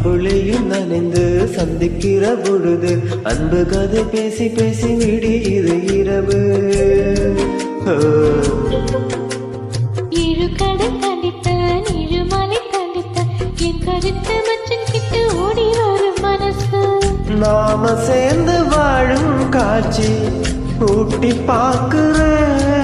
அம்புலியும் நனைந்து சந்திக்கிற பொழுது அன்பு கதை பேசி பேசி விடியுது இரவு. ஏழு கடல் தண்டித்த ஏழு மலை தண்டித்த என் கருத்து மச்சன் கிட்ட ஓடி வரும் மனசு. நாம சேர்ந்து வாழும் காட்சி ஊட்டி பார்க்கிறேன்.